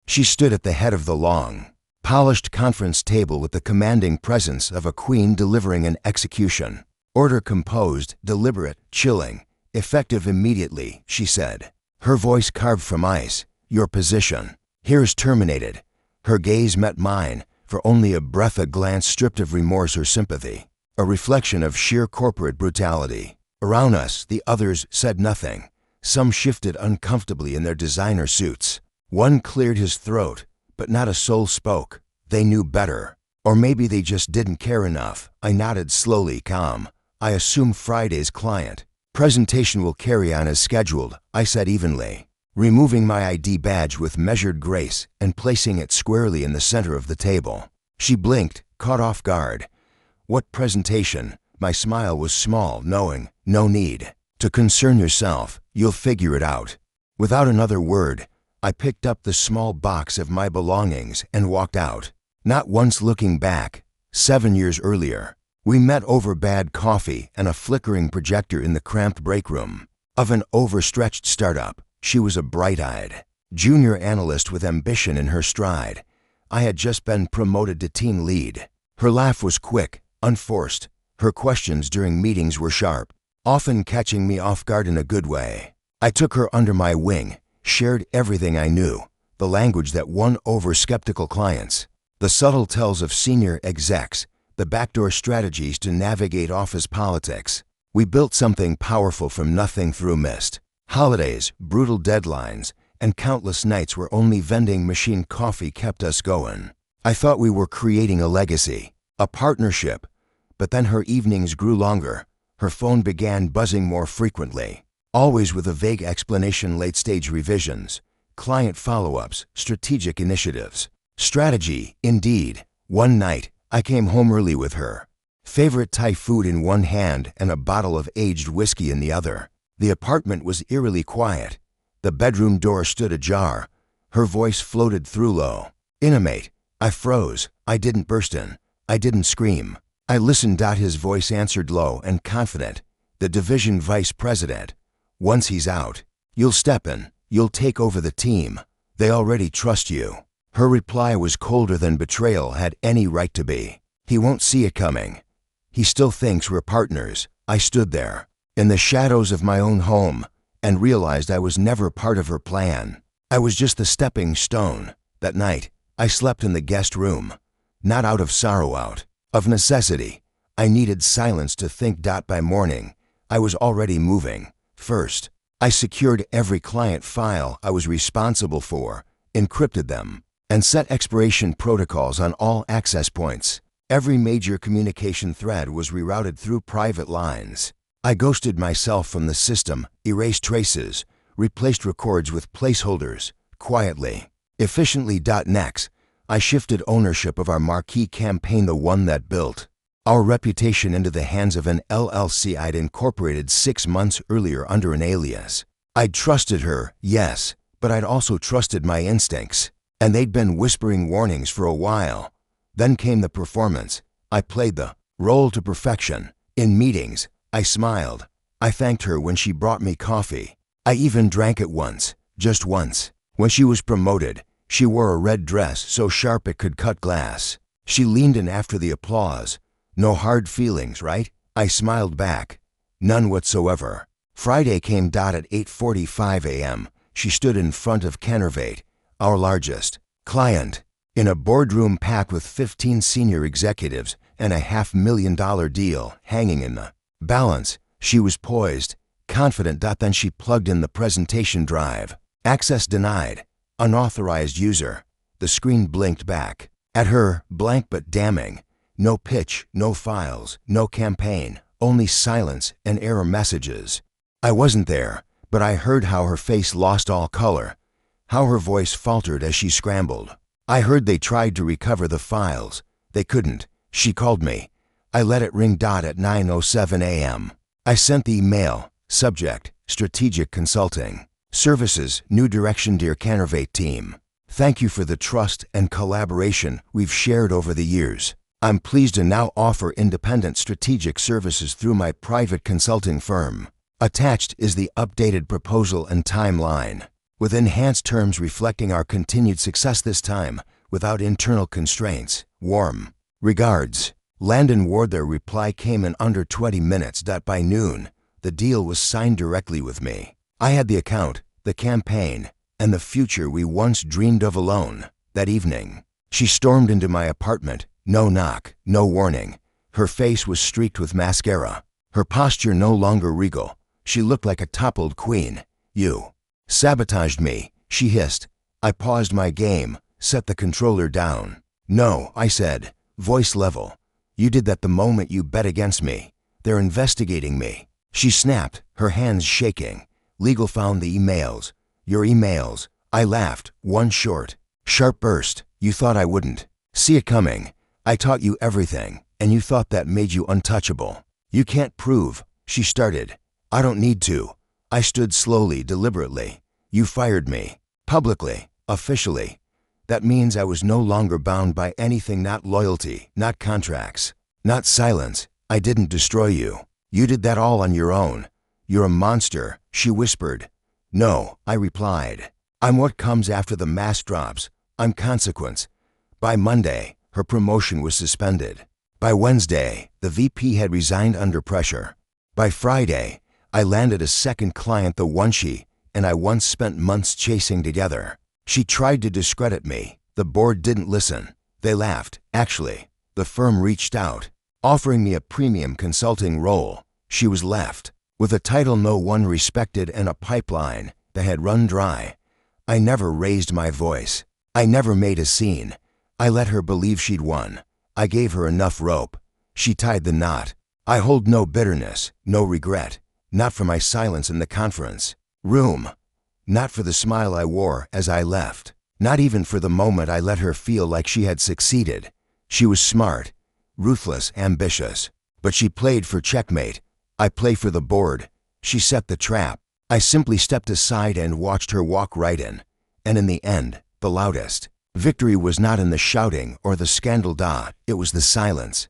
She stood at the head of the long, polished conference table with the commanding presence of a queen delivering an execution. Order composed, deliberate, chilling, effective immediately, she said. Her voice carved from ice. Your position. Here's terminated. Her gaze met mine, for only a breath, a glance stripped of remorse or sympathy, a reflection of sheer corporate brutality. Around us, the others said nothing. Some shifted uncomfortably in their designer suits. One cleared his throat, but not a soul spoke. They knew better. Or maybe they just didn't care enough. I nodded slowly, calm. I assume Friday's client. Presentation will carry on as scheduled, I said evenly, removing my ID badge with measured grace and placing it squarely in the center of the table. She blinked, caught off guard. What presentation? My smile was small, knowing, no need to concern yourself, you'll figure it out. Without another word, I picked up the small box of my belongings and walked out, not once looking back. 7 years earlier, we met over bad coffee and a flickering projector in the cramped break room of an overstretched startup. She was a bright-eyed junior analyst with ambition in her stride. I had just been promoted to team lead. Her laugh was quick, unforced. Her questions during meetings were sharp, often catching me off guard in a good way. I took her under my wing, shared everything I knew, the language that won over skeptical clients, the subtle tells of senior execs, the backdoor strategies to navigate office politics. We built something powerful from nothing through mist. Holidays, brutal deadlines, and countless nights where only vending machine coffee kept us going. I thought we were creating a legacy, a partnership, but then her evenings grew longer. Her phone began buzzing more frequently, always with a vague explanation, late-stage revisions, client follow-ups, strategic initiatives. Strategy, indeed. One night, I came home early with her favorite Thai food in one hand and a bottle of aged whiskey in the other. The apartment was eerily quiet. The bedroom door stood ajar. Her voice floated through low. Intimate. I froze. I didn't burst in. I didn't scream. I listened. His voice answered low and confident. The division vice president. Once he's out, you'll step in. You'll take over the team. They already trust you. Her reply was colder than betrayal had any right to be. He won't see it coming. He still thinks we're partners. I stood there, in the shadows of my own home, and realized I was never part of her plan. I was just the stepping stone. That night, I slept in the guest room. Not out of sorrow, out of necessity. I needed silence to think. By morning, I was already moving. First, I secured every client file I was responsible for, encrypted them, and set expiration protocols on all access points. Every major communication thread was rerouted through private lines. I ghosted myself from the system, erased traces, replaced records with placeholders, quietly, efficiently. Next, I shifted ownership of our marquee campaign, the one that built our reputation, into the hands of an LLC I'd incorporated 6 months earlier under an alias. I'd trusted her, yes, but I'd also trusted my instincts. And they'd been whispering warnings for a while. Then came the performance. I played the role to perfection. In meetings, I smiled. I thanked her when she brought me coffee. I even drank it once, just once. When she was promoted, she wore a red dress so sharp it could cut glass. She leaned in after the applause. No hard feelings, right? I smiled back. None whatsoever. Friday came. At 8:45 a.m., she stood in front of Cannervate, our largest client, in a boardroom packed with 15 senior executives and a $500,000 deal hanging in the balance. She was poised, confident. Then she plugged in the presentation drive. Access denied. Unauthorized user. The screen blinked back at her, blank but damning. No pitch, no files, no campaign, only silence and error messages. I wasn't there, but I heard how her face lost all color, how her voice faltered as she scrambled. I heard they tried to recover the files. They couldn't. She called me. I let it ring. At 9:07 a.m., I sent the email. Subject, Strategic Consulting Services, New Direction. Dear Cannervate team, thank you for the trust and collaboration we've shared over the years. I'm pleased to now offer independent strategic services through my private consulting firm. Attached is the updated proposal and timeline. with enhanced terms reflecting our continued success this time, without internal constraints. Warm regards, Landon Ward. Their reply came in under 20 minutes. By noon, the deal was signed directly with me. I had the account, the campaign, and the future we once dreamed of alone. That evening, she stormed into my apartment, no knock, no warning. Her face was streaked with mascara. Her posture no longer regal. She looked like a toppled queen. "You sabotaged me," she hissed. I paused my game, set the controller down. "No," I said, voice level. "You did that the moment you bet against me. They're investigating me." She snapped, her hands shaking. "Legal found the emails." "Your emails?" I laughed, one short, sharp burst. "You thought I wouldn't see it coming. I taught you everything, and you thought that made you untouchable." "You can't prove," she started. "I don't need to." I stood slowly, deliberately. "You fired me. Publicly. Officially. That means I was no longer bound by anything, not loyalty, not contracts, not silence. I didn't destroy you. You did that all on your own. You're a monster," she whispered. "No," I replied. "I'm what comes after the mask drops. I'm consequence." By Monday, her promotion was suspended. By Wednesday, the VP had resigned under pressure. By Friday, I landed a second client, the one she and I once spent months chasing together. She tried to discredit me. The board didn't listen. They laughed. Actually, the firm reached out, offering me a premium consulting role. She was left with a title no one respected and a pipeline that had run dry. I never raised my voice. I never made a scene. I let her believe she'd won. I gave her enough rope. She tied the knot. I hold no bitterness, no regret. Not for my silence in the conference room. Not for the smile I wore as I left. Not even for the moment I let her feel like she had succeeded. She was smart, ruthless, ambitious. But she played for checkmate. I play for the board. She set the trap. I simply stepped aside and watched her walk right in. And in the end, the loudest victory was not in the shouting or the scandal. It was the silence.